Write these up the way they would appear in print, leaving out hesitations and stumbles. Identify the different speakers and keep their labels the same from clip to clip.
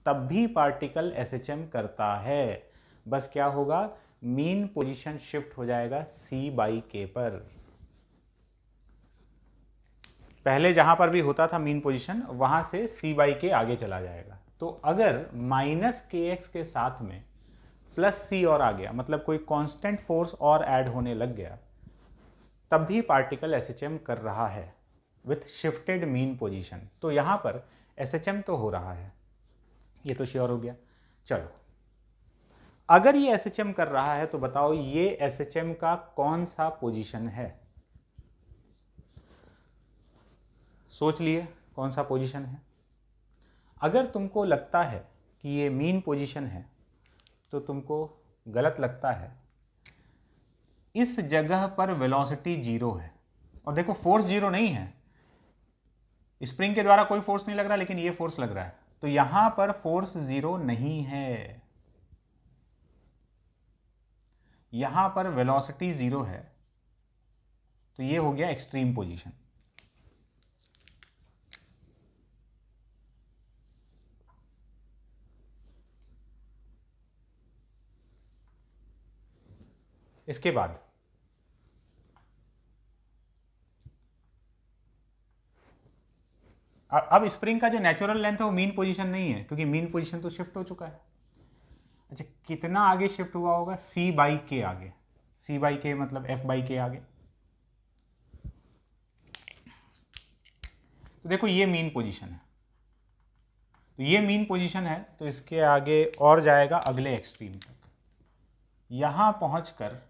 Speaker 1: तब भी particle SHM करता है। बस क्या होगा, मीन पोजीशन शिफ्ट हो जाएगा C/K पर। पहले जहां पर भी होता था मीन पोजीशन, वहां से C/K आगे चला जाएगा। तो अगर -kx के साथ में +c और आ गया, मतलब कोई कांस्टेंट फोर्स और ऐड होने लग गया, तब भी पार्टिकल एसएचएम कर रहा है विथ शिफ्टेड मीन पोजीशन। तो यहां पर एसएचएम तो हो रहा है, ये तो श्योर हो गया। चलो, अगर ये एसएचएम कर रहा है तो बताओ ये एसएचएम का कौन सा पोजीशन है? सोच लिए कौन सा पोजीशन है। अगर तुमको लगता है कि ये मीन पोजीशन है तो तुमको गलत लगता है। इस जगह पर वेलोसिटी 0 है, और देखो फोर्स 0 नहीं है, स्प्रिंग के द्वारा कोई फोर्स नहीं लग रहा, लेकिन ये फोर्स लग रहा है। तो यहां पर फोर्स 0 नहीं है, यहां पर वेलोसिटी 0 है। तो ये हो गया एक्सट्रीम पोजीशन। इसके बाद अब स्प्रिंग का जो नेचुरल लेंथ है वो मीन पोजीशन नहीं है, क्योंकि मीन पोजीशन तो शिफ्ट हो चुका है। अच्छा, कितना आगे शिफ्ट हुआ होगा? C/K आगे। C/K मतलब F/K आगे। तो देखो ये मीन पोजीशन है, तो ये मीन पोजीशन है, तो इसके आगे और जाएगा अगले एक्सट्रीम तक। यहां पहुंचकर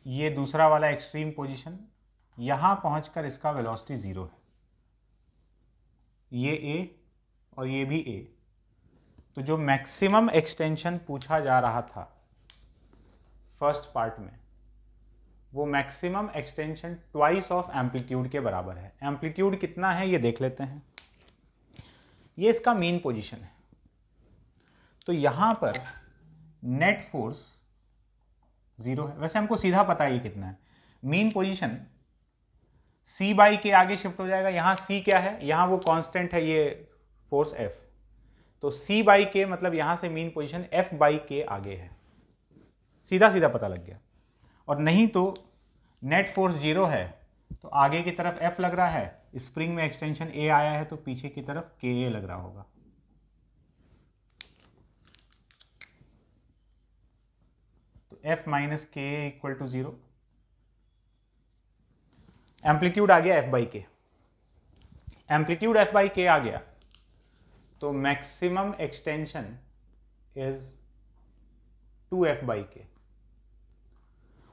Speaker 1: ये दूसरा वाला एक्सट्रीम पोजीशन, यहां पहुंचकर इसका वेलोसिटी 0 है। ये A और ये भी A। तो जो मैक्सिमम एक्सटेंशन पूछा जा रहा था फर्स्ट पार्ट में, वो maximum extension twice of amplitude के बराबर है। एम्पलीट्यूड कितना है ये देख लेते हैं। ये इसका मीन पोजीशन है, तो यहां पर नेट फोर्स 0 है। वैसे हमको सीधा पता है ये कितना है। मीन पोजीशन C/K आगे शिफ्ट हो जाएगा। यहां C क्या है? यहां वो कांस्टेंट है, ये फोर्स F। तो C/K मतलब यहां से मीन पोजीशन F/K आगे है। सीधा सीधा पता लग गया। और नहीं तो नेट फोर्स 0 है, तो आगे की तरफ F लग रहा है, स्प्रिंग में एक्सटेंशन A आया है, तो पीछे की तरफ KA लग रहा होगा। तो F - KA equal to 0। Amplitude आ गया F/K। एम्पलीट्यूड F/K आ गया, तो मैक्सिमम एक्सटेंशन इज 2F/K।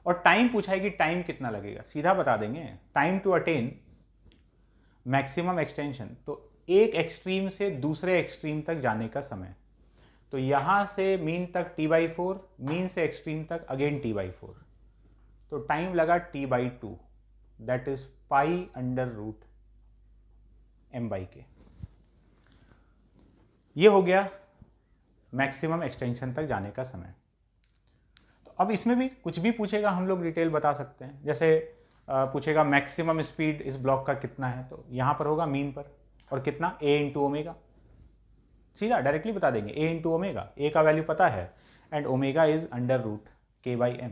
Speaker 1: और टाइम पूछा है कि टाइम कितना लगेगा, सीधा बता देंगे। Time to attain maximum extension, तो एक एक्सट्रीम से दूसरे एक्सट्रीम तक जाने का समय। तो यहां से मीन तक T/4, मीन से एक्सट्रीम तक अगेन T/4। तो टाइम लगा T/2, दैट इज π√m/K। ये हो गया मैक्सिमम एक्सटेंशन तक जाने का समय। तो अब इसमें भी कुछ भी पूछेगा हम लोग डिटेल बता सकते हैं। जैसे पूछेगा मैक्सिमम स्पीड इस ब्लॉक का कितना है, तो यहां पर होगा मीन पर, और कितना? A × omega. सीधा डायरेक्टली बता देंगे A × ओमेगा। A का वैल्यू पता है, एंड ओमेगा इज √K/m।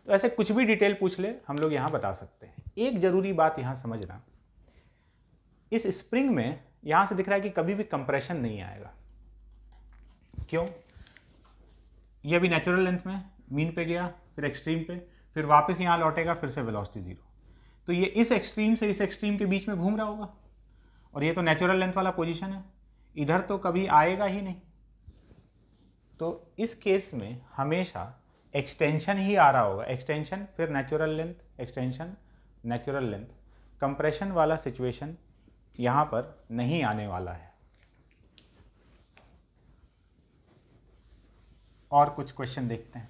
Speaker 1: तो ऐसे कुछ भी डिटेल पूछ ले हम लोग यहां बता सकते हैं। एक जरूरी बात यहां समझना, इस स्प्रिंग में यहां से दिख रहा है कि कभी भी कंप्रेशन नहीं आएगा। क्यों? ये अभी नेचुरल लेंथ में मीन पे गया, फिर एक्सट्रीम पे, फिर वापस यहां लौटेगा, फिर से वेलोसिटी 0। तो ये इस एक्सट्रीम से इस एक्सट्रीम के बीच में घूम रहा होगा, और ये तो नेचुरल लेंथ वाला पोजीशन है, इधर तो कभी आएगा ही नहीं। तो इस केस में हमेशा एक्सटेंशन ही आ रहा होगा। एक्सटेंशन, फिर natural length, extension, natural length. Compression वाला सिचुएशन यहां पर नहीं आने वाला है। और कुछ क्वेश्चन देखते हैं।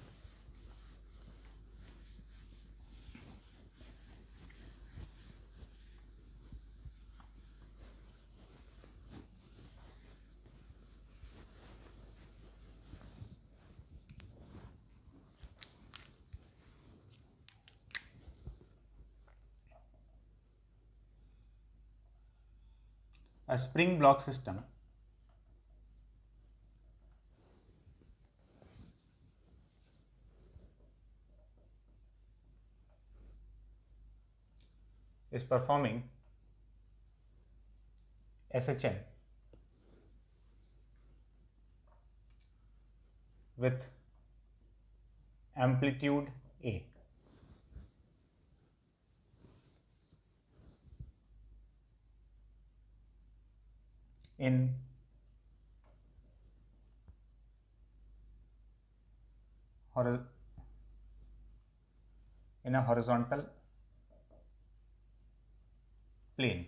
Speaker 1: a spring block system is performing SHM with amplitude A. In a horizontal plane.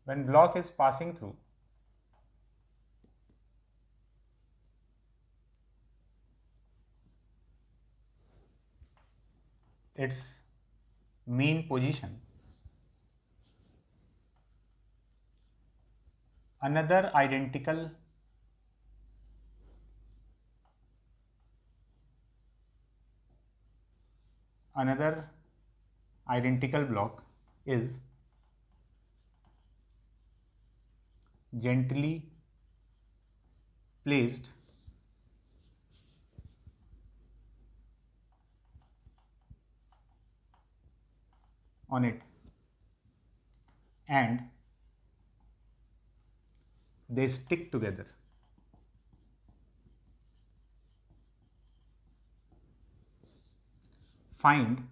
Speaker 1: When block is passing through its mean position, another identical block is gently placed on it and they stick together. Find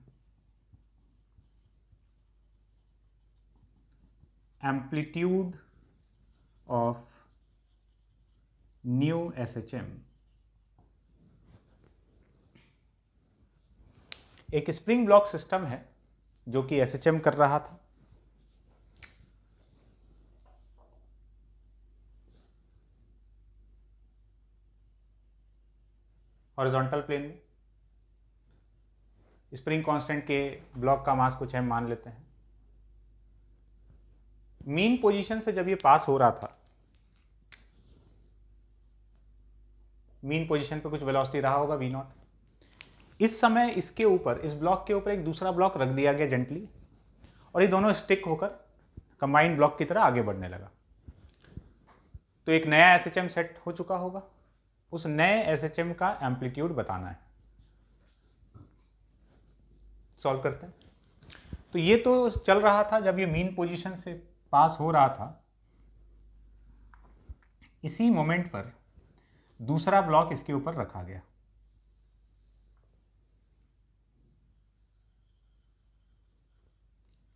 Speaker 1: amplitude of new SHM. एक spring block system है जो कि SHM कर रहा था। Horizontal plane में spring constant के block का मास कुछ m मान लेते हैं। मीन पोजीशन से जब ये पास हो रहा था, मीन पोजीशन पे कुछ वेलोसिटी रहा होगा v0। इस समय इसके ऊपर, इस ब्लॉक के ऊपर एक दूसरा ब्लॉक रख दिया गया जेंटली, और ये दोनों स्टिक होकर कंबाइंड ब्लॉक की तरह आगे बढ़ने लगा। तो एक नया SHM सेट हो चुका होगा। उस नए SHM का एम्पलीट्यूड बताना है। सॉल्व करते हैं। तो ये तो चल रहा था जब ये मीन पोजीशन से पास हो रहा था। इसी मोमेंट पर दूसरा ब्लॉक इसके ऊपर रखा गया।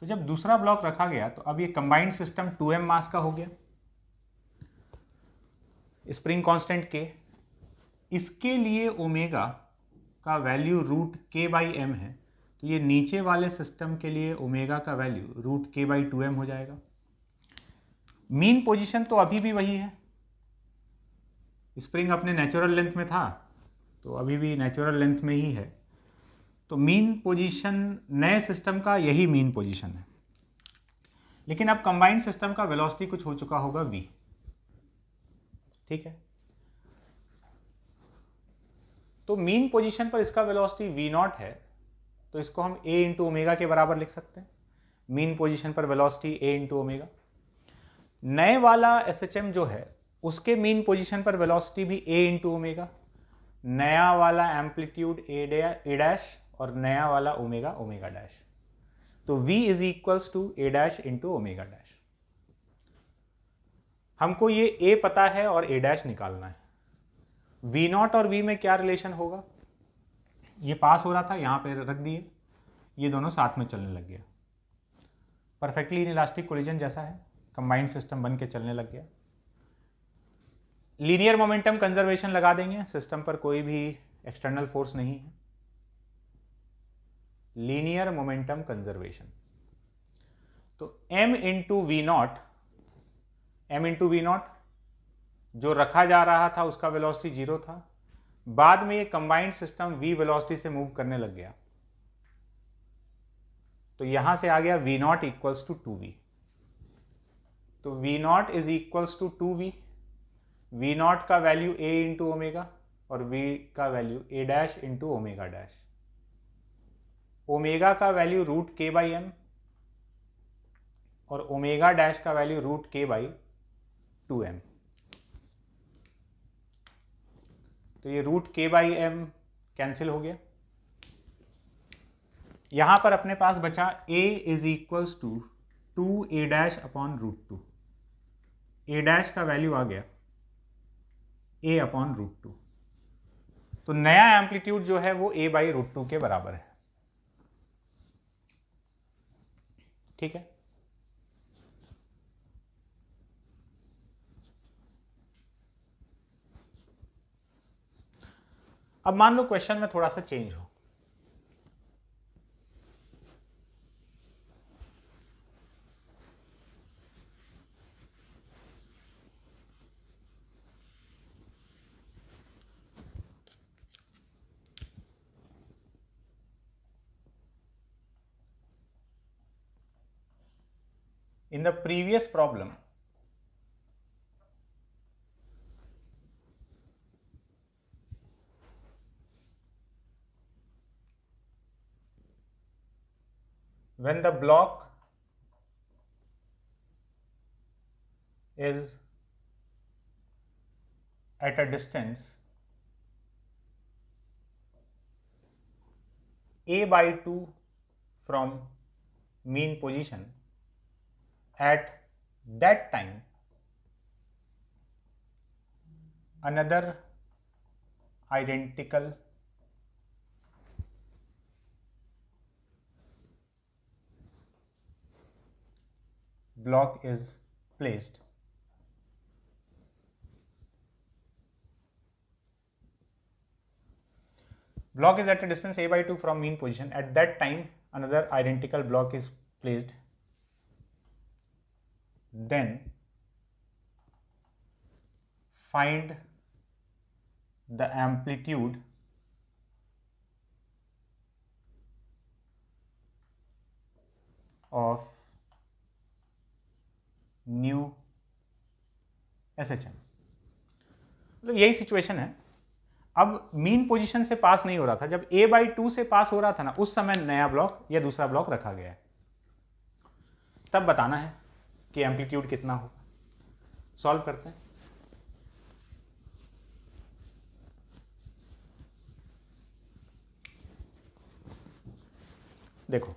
Speaker 1: तो जब दूसरा ब्लॉक रखा गया तो अब ये कंबाइंड सिस्टम 2m मास का हो गया स्प्रिंग कांस्टेंट के। इसके लिए ओमेगा का value root k by m है, तो ये नीचे वाले सिस्टम के लिए ओमेगा का value root k by 2m हो जाएगा। मीन पोजीशन तो अभी भी वही है, स्प्रिंग अपने नेचुरल लेंथ में था तो अभी भी नेचुरल लेंथ में ही है। तो मीन पोजीशन नए सिस्टम का यही मीन पोजीशन है, लेकिन अब कंबाइंड सिस्टम का वेलोसिटी कुछ हो चुका होगा v। ठीक है, तो मीन पोजीशन पर इसका वेलोसिटी v0 है, तो इसको हम a इंटू ओमेगा के बराबर लिख सकते हैं। मीन पोजीशन पर वेलोसिटी a इंटू ओमेगा। नए वाला SHM जो है उसके मीन पोजीशन पर वेलोसिटी भी a इंटू ओमेगा, नया वाला एम्पलीट्यूड a डैश और नया वाला ओमेगा ओमेगा डैश। तो v is equals to a dash into omega dash. हमको ये a पता है और a डैश निकालना है। v0 और v में क्या रिलेशन होगा? ये पास हो रहा था, यहाँ पे रख दिए, ये दोनों साथ में चलने लग गया। परफेक्टली इनइलास्टिक कोलिजन जैसा है, कंबाइंड सिस्टम बन के चलने लग गया। लीनियर मोमेंटम कंजर्वेशन लगा देंगे, सिस्टम पर कोई भी एक्सटर्नल फोर्स नहीं है। लीनियर मोमेंटम कंजर्वेशन, तो m इंटू वी नॉट जो रखा जा रहा था उसका वेलोसिटी 0 था। बाद में ये कंबाइंड सिस्टम v वेलोसिटी से मूव करने लग गया, तो यहां से आ गया v0 इक्वल्स टू 2v। तो v0 is equals to 2v। v0 का वैल्यू a इंटू ओमेगा और v का value a dash into omega dash. Omega का value root k by m और ओमेगा डैश का value root k by 2m। तो ये root k by M cancel हो गया। यहां पर अपने पास बचा a is equals to 2a dash upon root 2। a dash का वैल्यू आ गया a अपॉन रूट 2। तो नया एम्पलीट्यूड जो है वो a बाई रूट 2 के बराबर है। ठीक है, अब मान लो क्वेश्चन में थोड़ा सा चेंज हो। In the previous problem, when the block is at a distance a by 2 from mean position, at that time another identical block is placed block is at a distance a by 2 from mean position. At that time another identical block is placed, then find the amplitude of new SHM। मतलब यही situation है। अब mean position से पास नहीं हो रहा था, जब a बाई 2 से पास हो रहा था ना, उस समय नया ब्लॉक या दूसरा ब्लॉक रखा गया है। तब बताना है कि एम्पलीट्यूड कितना होगा। सॉल्व करते हैं। देखो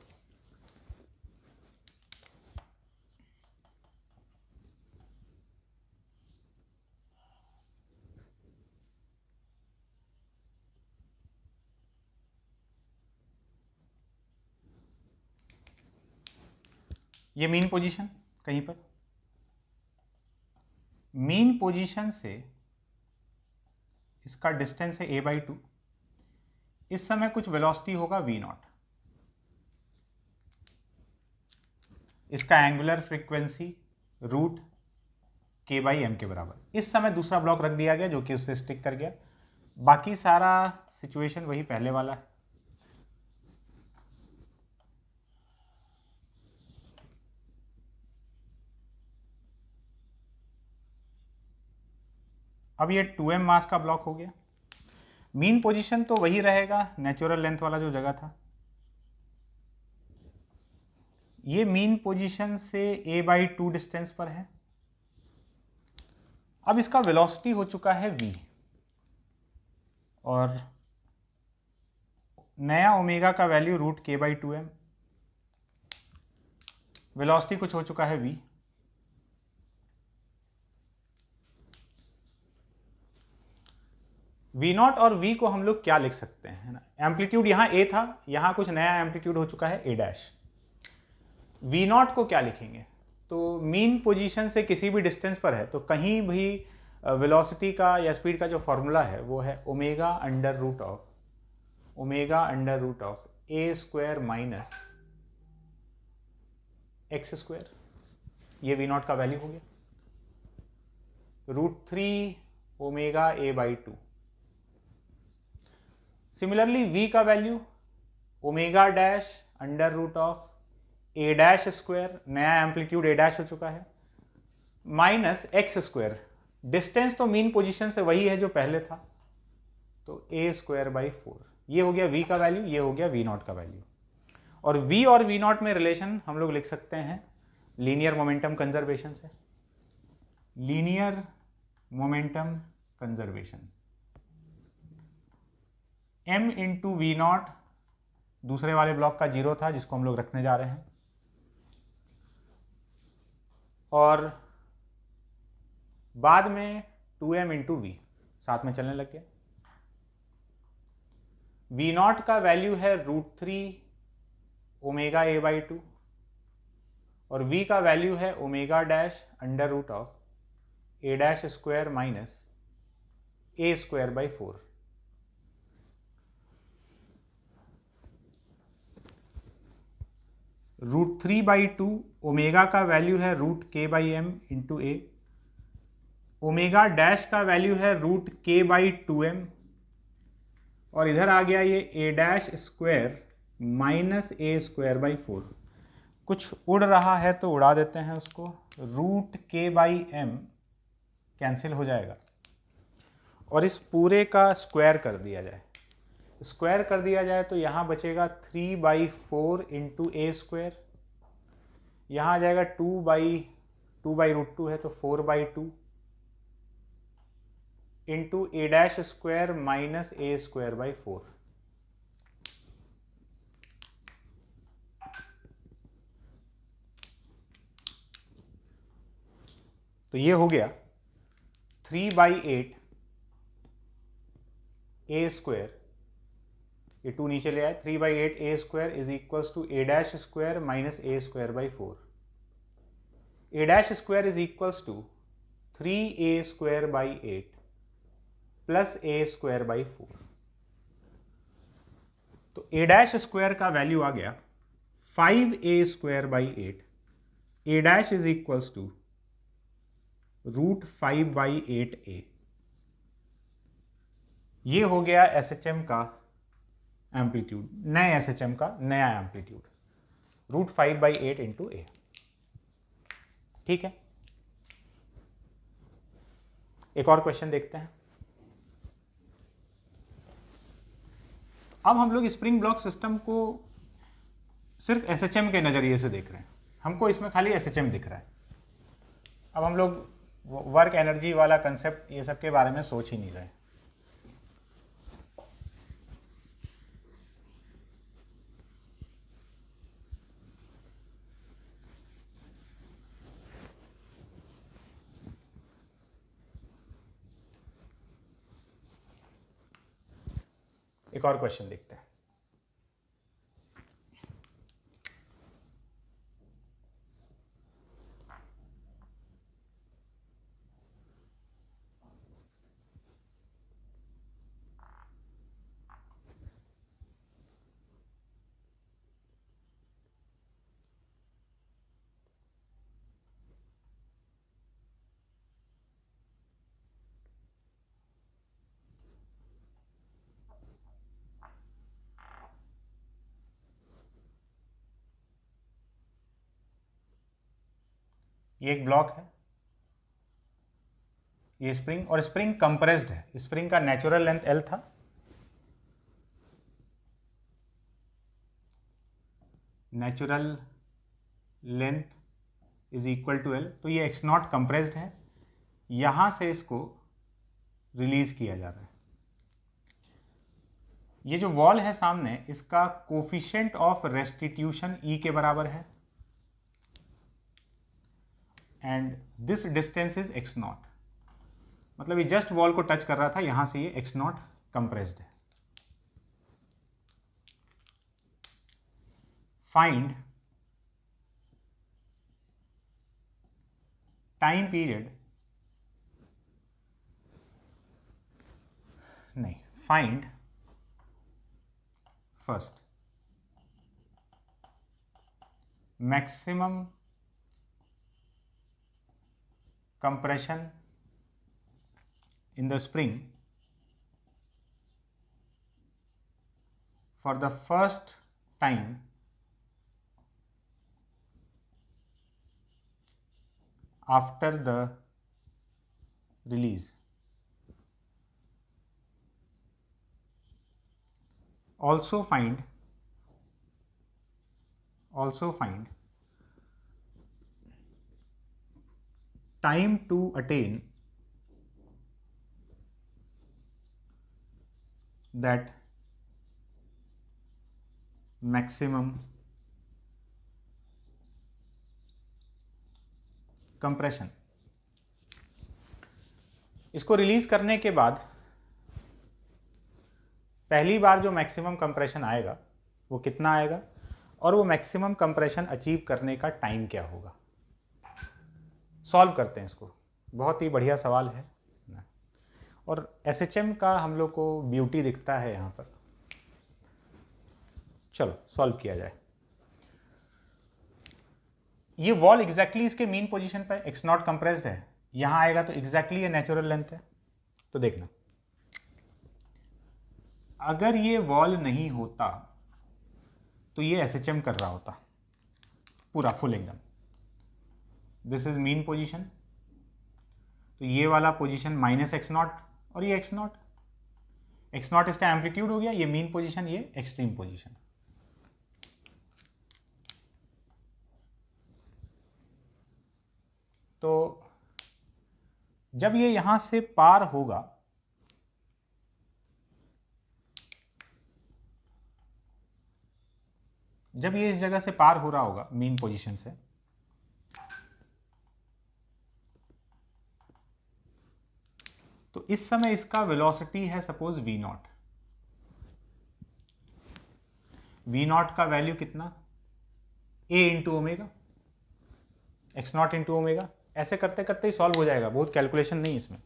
Speaker 1: ये मीन पोजीशन, कहीं पर मीन पोजीशन से इसका डिस्टेंस है a बाई 2। इस समय कुछ वेलोसिटी होगा v0, इसका angular frequency root k by M के बराबर। इस समय दूसरा ब्लॉक रख दिया गया जो कि उससे स्टिक कर गया। बाकी सारा सिचुएशन वही पहले वाला है। अब ये 2m मास का ब्लॉक हो गया। मीन पोजीशन तो वही रहेगा, नेचुरल लेंथ वाला जो जगह था। ये मीन पोजीशन से a बाई 2 डिस्टेंस पर है। अब इसका वेलोसिटी हो चुका है v और नया ओमेगा का value root k by 2m। Velocity कुछ हो चुका है v। v0 और v को हम लोग क्या लिख सकते हैं ना, एम्पलीट्यूड यहाँ a था, यहाँ कुछ नया एम्पलीट्यूड हो चुका है a डैश। v0 को क्या लिखेंगे, तो मीन पोजीशन से किसी भी डिस्टेंस पर है तो कहीं भी वेलोसिटी का या स्पीड का जो फॉर्मूला है वो है omega under root of a square minus x square. ये v0 का वैल्यू हो गया, √3 omega a by 2। Similarly v का वैल्यू omega dash under root of a dash square, नया एम्पलीट्यूड a डैश हो चुका है, माइनस x स्क्वायर। डिस्टेंस तो मीन पोजीशन से वही है जो पहले था, तो a स्क्वायर बाई 4। ये हो गया v का वैल्यू, ये हो गया v0 का वैल्यू। और V नॉट में रिलेशन हम लोग लिख सकते हैं लीनियर मोमेंटम कंजर्वेशन से, linear momentum conservation. m into v not दूसरे वाले ब्लॉक का 0 था जिसको हम लोग रखने जा रहे हैं, और बाद में 2m इंटू वी साथ में चलने लग गया। वी नॉट का वैल्यू है √3 ओमेगा a/2 और v का वैल्यू है omega dash under root of a dash square minus a square by 4। √3/2 omega का वैल्यू है √k/m into a, omega dash का वैल्यू है √k/2m और इधर आ गया ये a dash square minus a square by 4। कुछ उड़ रहा है तो उड़ा देते हैं उसको, √k/m कैंसिल हो जाएगा और इस पूरे का स्क्वायर कर दिया जाए। स्क्वायर कर दिया जाए तो यहाँ बचेगा 3/4 इंटू ए स्क्वायर, यहाँ आ जाएगा 2/√2 है तो 4/2 into A dash square minus A square by 4। तो ये हो गया 3/8 ए स्क्वायर, ये 2 नीचे ले आए, 3/8 A square is equals to A dash square minus A square by 4। A dash square is equals to 3a square by 8 plus A square by 4। तो A dash square का वैल्यू आ गया 5a square by 8, A dash is equals to √5/8a। ये हो गया SHM का amplitude, नए SHM का नया एम्पलीट्यूड √5/8 इंटू ए। ठीक है, एक और क्वेश्चन देखते हैं। अब हम लोग स्प्रिंग ब्लॉक सिस्टम को सिर्फ SHM के नज़रिए से देख रहे हैं, हमको इसमें खाली SHM दिख रहा है। अब हम लोग वर्क एनर्जी वाला कंसेप्ट ये सब के बारे में सोच ही नहीं रहे। एक और क्वेश्चन देखते हैं। ये एक ब्लॉक है, ये स्प्रिंग, और स्प्रिंग कंप्रेस्ड है। स्प्रिंग का नेचुरल लेंथ L था, natural length is equal to L, तो ये x0 कंप्रेस्ड है, यहां से इसको रिलीज किया जा रहा है। ये जो वॉल है सामने, इसका कोफिशिएंट ऑफ रेस्टिट्यूशन E के बराबर है and this distance is x0, मतलब ये जस्ट वॉल को टच कर रहा था, यहां से ये x0 कंप्रेस्ड है। फाइंड टाइम पीरियड, नहीं, find first maximum compression in the spring for the first time after the release. Also find also find time to attain that maximum compression। इसको रिलीज करने के बाद पहली बार जो मैक्सिमम कंप्रेशन आएगा वो कितना आएगा, और वो मैक्सिमम कंप्रेशन अचीव करने का टाइम क्या होगा। सॉल्व करते हैं इसको, बहुत ही बढ़िया सवाल है ना। और एसएचएम का हम लोग को ब्यूटी दिखता है यहाँ पर। चलो सॉल्व किया जाए। ये वॉल एग्जैक्टली इसके मीन पोजीशन पर एक्स नॉट कंप्रेस्ड है, यहाँ आएगा तो एग्जैक्टली ये नेचुरल लेंथ है। तो देखना, अगर ये वॉल नहीं होता तो ये एसएचएम कर रहा होता पूरा फुल एकदम। दिस इज मीन पोजीशन, तो ये वाला पोजीशन माइनस एक्स नॉट और ये एक्स नॉट, एक्स नॉट इसका एम्पलीट्यूड हो गया, ये मीन पोजीशन, ये एक्सट्रीम पोजीशन। तो जब ये यहां से पार होगा जब ये इस जगह से पार हो रहा होगा मीन पोजीशन से, तो इस समय इसका वेलोसिटी है suppose v not. v not का वैल्यू कितना, a into omega, x not into omega. ऐसे करते करते ही सॉल्व हो जाएगा, बहुत कैलकुलेशन नहीं इसमें।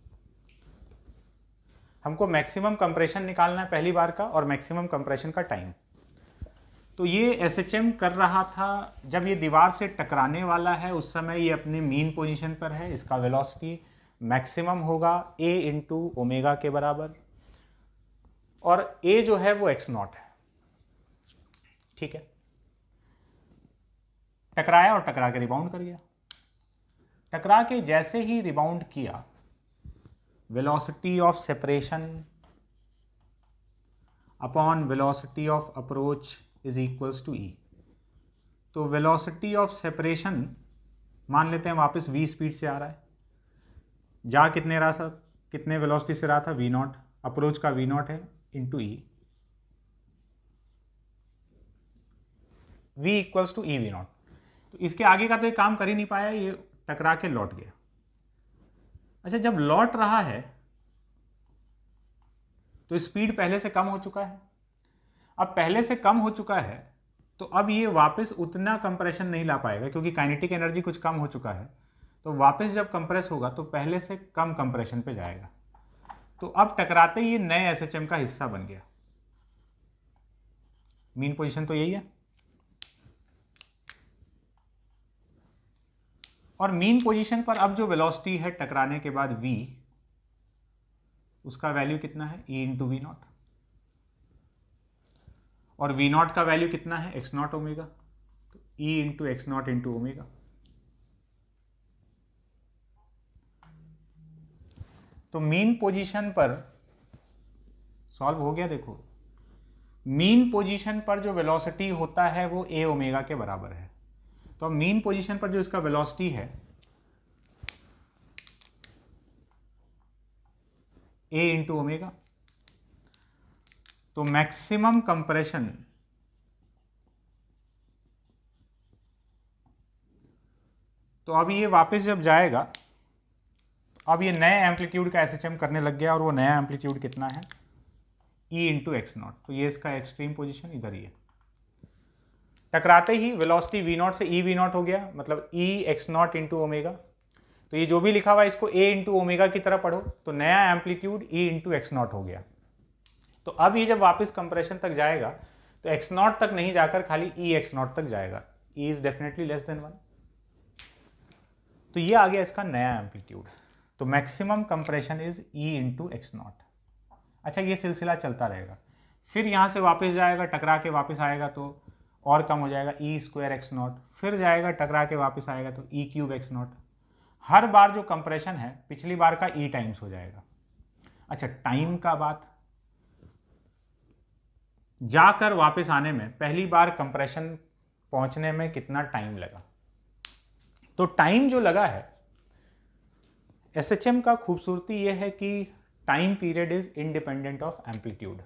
Speaker 1: हमको मैक्सिमम कंप्रेशन निकालना है पहली बार का और मैक्सिमम कंप्रेशन का टाइम। तो ये एसएचएम कर रहा था जब ये दीवार से टकराने वाला है, उस समय ये अपने मीन पोजीशन पर है। इसका वेलोसिटी मैक्सिमम होगा a इंटू ओमेगा के बराबर, और a जो है वो एक्स नॉट है। ठीक है, टकराया और टकरा के रिबाउंड कर गया। टकरा के जैसे ही रिबाउंड किया, velocity of separation upon velocity of approach is equals to E. तो वेलोसिटी ऑफ सेपरेशन मान लेते हैं वापस v स्पीड से आ रहा है, जा कितने रहा था, कितने वेलोसिटी से रहा था, v नॉट, अप्रोच का v नॉट है into e, v equals to e v not. तो इसके आगे का तो ये काम कर ही नहीं पाया, ये टकरा के लौट गया। अच्छा, जब लौट रहा है तो स्पीड पहले से कम हो चुका है। अब पहले से कम हो चुका है तो अब ये वापस उतना कंप्रेशन नहीं ला पाएगा, क्योंकि काइनेटिक एनर्जी कुछ कम हो चुका है। तो वापस जब कंप्रेस होगा तो पहले से कम कंप्रेशन पे जाएगा। तो अब टकराते ही ये नए एसएचएम का हिस्सा बन गया। मीन पोजीशन तो यही है, और मीन पोजीशन पर अब जो वेलोसिटी है टकराने के बाद v, उसका वैल्यू कितना है, e इंटू वी नॉट, और v नॉट का वैल्यू कितना है, एक्स नॉट ओमेगा, तो e into x not into omega. तो मीन पोजीशन पर सॉल्व हो गया। देखो, मीन पोजीशन पर जो वेलोसिटी होता है वो a ओमेगा के बराबर है। तो मीन पोजीशन पर जो इसका वेलोसिटी है a इंटू ओमेगा, तो मैक्सिमम कंप्रेशन तो अब ये वापस जब जाएगा, अब ये नए एम्पलीट्यूड का एसएचएम करने लग गया, और वो नया एम्पलीट्यूड कितना है, e इंटू एक्स नॉट। तो ये इसका एक्सट्रीम पोजीशन इधर ही है। टकराते ही वेलोसिटी v नॉट से e v नॉट हो गया, मतलब e x not into omega. तो ये जो भी लिखा हुआ है इसको a इंटू ओमेगा की तरह पढ़ो, तो नया amplitude e into x not हो गया। तो अब ये जब वापस कंप्रेशन तक जाएगा तो एक्स नॉट तक नहीं जाकर खाली e एक्स नॉट तक जाएगा। e is definitely less than 1। तो ये आ गया इसका नया एम्पलीट्यूड। तो maximum compression is e into x not. अच्छा, ये सिलसिला चलता रहेगा, फिर यहाँ से वापस जाएगा, टकरा के वापस आएगा तो और कम हो जाएगा, e स्क्वायर एक्स नॉट, फिर जाएगा टकरा के वापस आएगा तो e क्यूब एक्स नॉट। हर बार जो कंप्रेशन है पिछली बार का e टाइम्स हो जाएगा। अच्छा, टाइम का बात, जाकर वापस आने में पहली बार कंप्रेशन पहुंचने में कितना टाइम लगा। तो टाइम जो लगा है, एसएचएम का खूबसूरती यह है कि time period is independent of amplitude.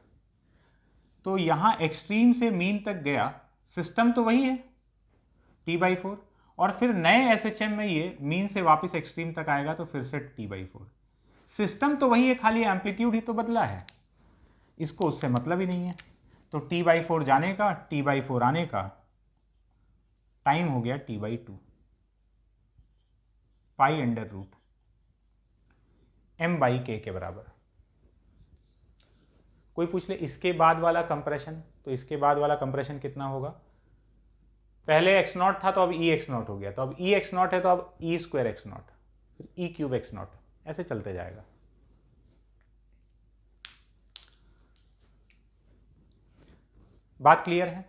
Speaker 1: तो यहाँ एक्सट्रीम से मीन तक गया, सिस्टम तो वही है T/4, और फिर नए एसएचएम में ये मीन से वापस एक्सट्रीम तक आएगा तो फिर से T/4। सिस्टम तो वही है, खाली एम्पलीट्यूड ही तो बदला है, इसको उससे मतलब ही नहीं है। तो T/4 जाने का, T/4 आने का टाइम हो गया T/2, π√m/k के बराबर। कोई पूछ ले इसके बाद वाला कंप्रेशन, तो इसके बाद वाला कंप्रेशन कितना होगा? पहले x0 था तो अब EX0 हो गया, तो अब EX0 है तो अब E² x0, फिर E³ x0, ऐसे चलते जाएगा। बात क्लियर है?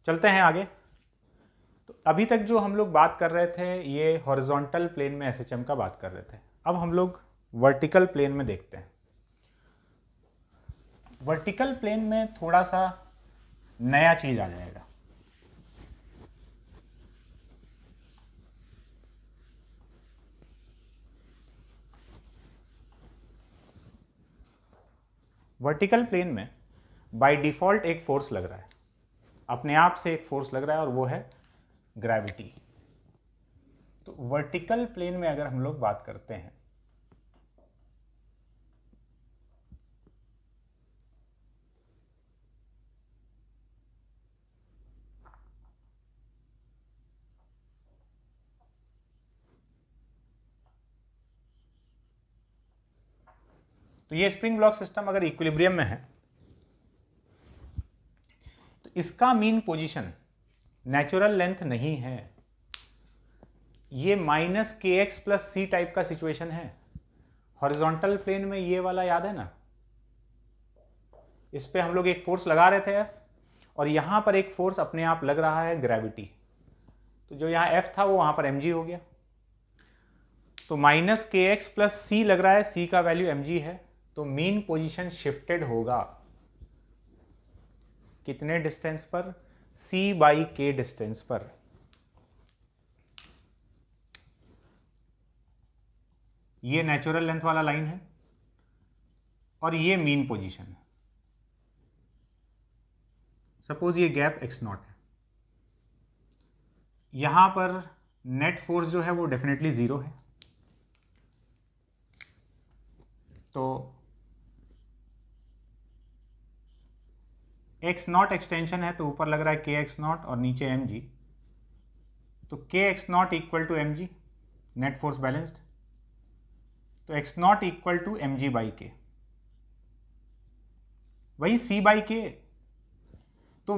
Speaker 1: चलते हैं आगे। तो अभी तक जो हम लोग बात कर रहे थे ये हॉरिजॉन्टल प्लेन में एसएचएम का बात कर रहे थे। अब हम लोग वर्टिकल प्लेन में देखते हैं। वर्टिकल प्लेन में थोड़ा सा नया चीज आ जाएगा। वर्टिकल प्लेन में बाय डिफॉल्ट एक फोर्स लग रहा है, अपने आप से एक फोर्स लग रहा है, और वो है ग्रेविटी। तो वर्टिकल प्लेन में अगर हम लोग बात करते हैं तो ये स्प्रिंग ब्लॉक सिस्टम अगर इक्विलिब्रियम में है तो इसका मीन पोजीशन नेचुरल लेंथ नहीं है, ये -kx+c टाइप का सिचुएशन है। हॉरिजॉन्टल प्लेन में ये वाला याद है ना, इस पे हम लोग एक फोर्स लगा रहे थे F, और यहां पर एक फोर्स अपने आप लग रहा है ग्रेविटी। तो जो यहाँ F था वो वहां पर mg हो गया। तो -kx+c लग रहा है, c का वैल्यू mg है, तो मीन पोजीशन शिफ्टेड होगा कितने डिस्टेंस पर? c/k डिस्टेंस पर। ये नेचुरल लेंथ वाला लाइन है और ये मीन पोजीशन है। सपोज ये गैप x0 है, यहां पर नेट फोर्स जो है वो डेफिनेटली 0 है। तो x0 एक्सटेंशन है तो ऊपर लग रहा है kx0 और नीचे mg, तो kx0 equal to mg, net force balanced, तो x0 इक्वल टू mg/k, वही c/k। तो